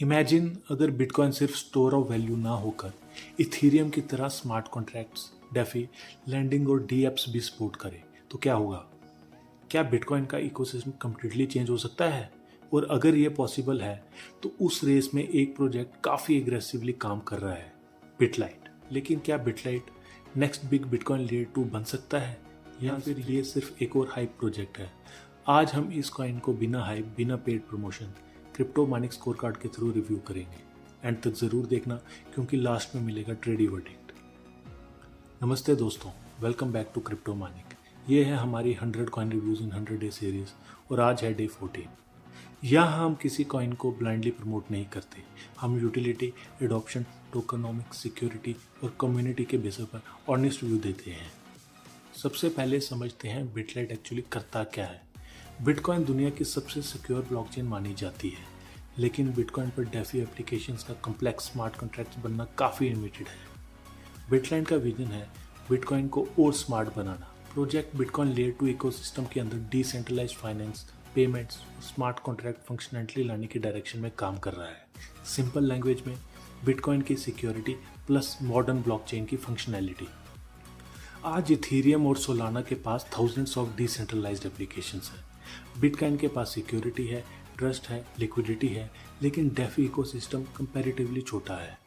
Imagine अगर bitcoin सिर्फ store of value ना होकर इथीरियम की तरह स्मार्ट कॉन्ट्रैक्ट्स, डेफी, लैंडिंग और डीएप्स भी सपोर्ट करे तो क्या होगा? क्या बिटकॉइन का इकोसिस्टम कम्प्लीटली चेंज हो सकता है? और अगर ये पॉसिबल है तो उस रेस में एक प्रोजेक्ट काफ़ी एग्रेसिवली काम कर रहा है, बिटलाइट। लेकिन क्या बिटलाइट नेक्स्ट बिग बिटकॉइन लेयर 2 बन सकता है या फिर ये सिर्फ एक और हाइप प्रोजेक्ट है? आज हम इस कॉइन को बिना हाइप, बिना paid promotion, crypto mining score card के थ्रू रिव्यू करेंगे। एंड तक ज़रूर देखना क्योंकि लास्ट में मिलेगा ट्रेडी वर्डिक्ट। नमस्ते दोस्तों, welcome back to crypto mining. ये है हमारी 100 coin reviews in 100 day series और आज है डे 14। यहाँ हम किसी कॉइन को ब्लाइंडली प्रमोट नहीं करते। हम यूटिलिटी, एडॉप्शन, टोकनोमिक्स, सिक्योरिटी और कम्युनिटी के बेसिस पर ऑनेस्ट रिव्यू देते हैं। सबसे पहले समझते हैं बिटलाइट एक्चुअली करता क्या है। बिटकॉइन दुनिया की सबसे सिक्योर ब्लॉकचेन मानी जाती है, लेकिन बिटकॉइन पर डेफी एप्लीकेशंस का कॉम्प्लेक्स स्मार्ट कॉन्ट्रैक्ट्स बनना काफ़ी लिमिटेड है। बिटलाइट का विजन है बिटकॉइन को और स्मार्ट बनाना। प्रोजेक्ट बिटकॉइन लेयर 2 इकोसिस्टम के अंदर डिसेंट्रलाइज्ड फाइनेंस, पेमेंट्स और स्मार्ट कॉन्ट्रैक्ट फंक्शनैलिटी लाने की डायरेक्शन में काम कर रहा है। सिंपल लैंग्वेज में बिटकॉइन की सिक्योरिटी प्लस मॉडर्न ब्लॉकचेन की फंक्शनैलिटी। आज इथीरियम और सोलाना के पास थाउजेंड्स ऑफ डिसेंट्रलाइज्ड एप्लीकेशंस हैं। बिटकॉइन के पास सिक्योरिटी है, ट्रस्ट है, लिक्विडिटी है, लेकिन डेफी इकोसिस्टम कंपैरेटिवली छोटा है।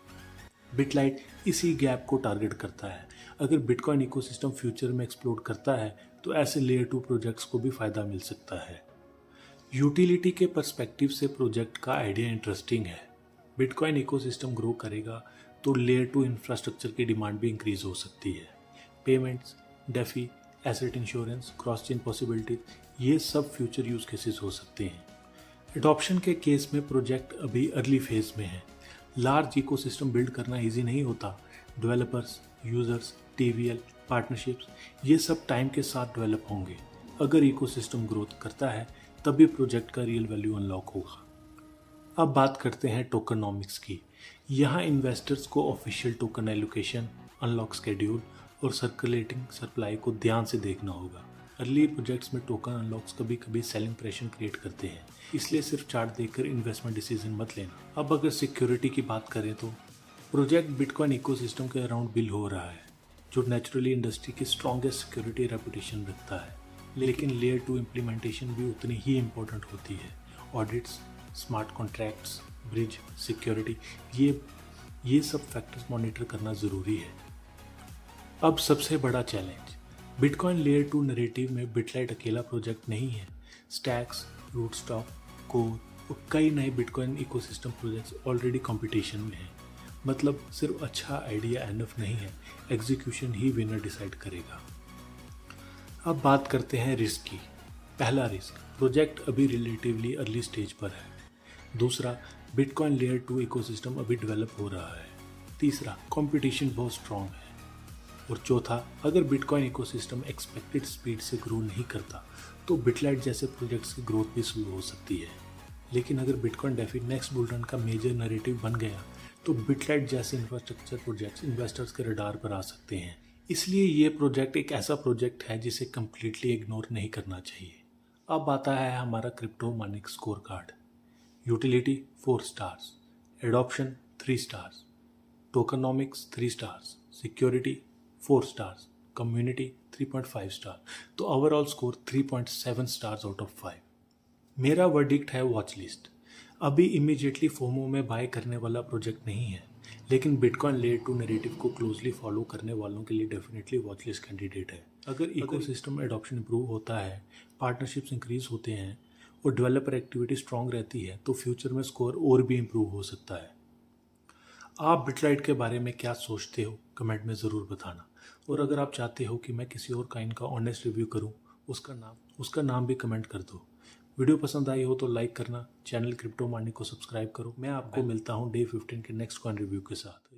बिटलाइट इसी गैप को टारगेट करता है। अगर बिटकॉइन इकोसिस्टम फ्यूचर में एक्सप्लोड करता है तो ऐसे लेयर 2 प्रोजेक्ट्स को भी फ़ायदा मिल सकता है। यूटिलिटी के पर्सपेक्टिव से प्रोजेक्ट का आइडिया इंटरेस्टिंग है। बिटकॉइन इकोसिस्टम ग्रो करेगा तो लेयर 2 इंफ्रास्ट्रक्चर की डिमांड भी इंक्रीज हो सकती है। Payments, DeFi, asset insurance, cross chain possibilities, ये सब फ्यूचर यूज केसेस हो सकते हैं। एडॉप्शन के केस में प्रोजेक्ट अभी अर्ली फेज में है। लार्ज इकोसिस्टम बिल्ड करना इजी नहीं होता। डेवलपर्स, यूजर्स, टीवीएल, पार्टनरशिप्स, ये सब टाइम के साथ डेवलप होंगे। अगर इकोसिस्टम ग्रोथ करता है तभी प्रोजेक्ट का रियल वैल्यू अनलॉक होगा। अब बात करते हैं टोकनोमिक्स की। यहाँ इन्वेस्टर्स को official token allocation, unlock schedule और सर्कुलेटिंग सप्लाई को ध्यान से देखना होगा। अर्ली प्रोजेक्ट्स में टोकन अनलॉक्स कभी कभी सेलिंग प्रेशर क्रिएट करते हैं, इसलिए सिर्फ चार्ट देखकर इन्वेस्टमेंट डिसीजन मत लेना। अब अगर सिक्योरिटी की बात करें तो प्रोजेक्ट बिटकॉइन इकोसिस्टम के अराउंड बिल्ड हो रहा है, जो नेचुरली इंडस्ट्री की स्ट्रॉन्गेस्ट सिक्योरिटी रेपुटेशन रखता है। लेकिन लेयर 2 इम्प्लीमेंटेशन भी उतनी ही इम्पोर्टेंट होती है। Audits, smart contracts, bridge, security, ये सब फैक्टर्स मॉनिटर करना ज़रूरी है। अब सबसे बड़ा चैलेंज, बिटकॉइन लेयर 2 नैरेटिव में बिटलाइट अकेला प्रोजेक्ट नहीं है। स्टैक्स, रूटस्टॉक, कोर और कई नए bitcoin ecosystem projects already competition में हैं। मतलब सिर्फ अच्छा आइडिया एनफ नहीं है, एग्जीक्यूशन ही विनर डिसाइड करेगा। अब बात करते हैं रिस्क की। पहला रिस्क, प्रोजेक्ट अभी रिलेटिवली अर्ली स्टेज पर है। दूसरा, बिटकॉइन लेयर 2 इकोसिस्टम अभी डेवलप हो रहा है। तीसरा, कंपटीशन बहुत स्ट्रॉन्ग है। और चौथा, अगर बिटकॉइन इकोसिस्टम एक्सपेक्टेड स्पीड से ग्रो नहीं करता तो बिटलाइट जैसे प्रोजेक्ट्स की ग्रोथ भी स्लो हो सकती है। लेकिन अगर bitcoin DeFi next bull run का मेजर नैरेटिव बन गया तो बिटलाइट जैसे इंफ्रास्ट्रक्चर प्रोजेक्ट्स इन्वेस्टर्स के रडार पर आ सकते हैं। इसलिए ये प्रोजेक्ट एक ऐसा प्रोजेक्ट है जिसे कम्प्लीटली इग्नोर नहीं करना चाहिए। अब आता है हमारा crypto mining score card. Utility 4 stars, adoption 3 stars, tokenomics 3 stars, security 4 stars, community 3.5 star. तो overall score 3.7 stars out of 5। मेरा वर्डिक्ट है वॉच लिस्ट। अभी इमीडिएटली फोमो में बाय करने वाला प्रोजेक्ट नहीं है, लेकिन बिटकॉइन लेयर 2 नैरेटिव को क्लोजली फॉलो करने वालों के लिए डेफिनेटली वॉच लिस्ट कैंडिडेट है। अगर इकोसिस्टम एडॉप्शन इंप्रूव होता है, पार्टनरशिप्स इंक्रीज होते हैं और डेवलपर एक्टिविटी स्ट्रांग रहती है तो फ्यूचर में स्कोर और भी इम्प्रूव हो सकता है। आप बिटलाइट के बारे में क्या सोचते हो कमेंट में ज़रूर बताना। और अगर आप चाहते हो कि मैं किसी और कॉइन का ऑनेस्ट रिव्यू करूं, उसका नाम भी कमेंट कर दो। वीडियो पसंद आई हो तो लाइक करना, चैनल क्रिप्टो माइनिंग को सब्सक्राइब करो। मैं आपको मिलता हूं डे 15 के नेक्स्ट कॉइन रिव्यू के साथ।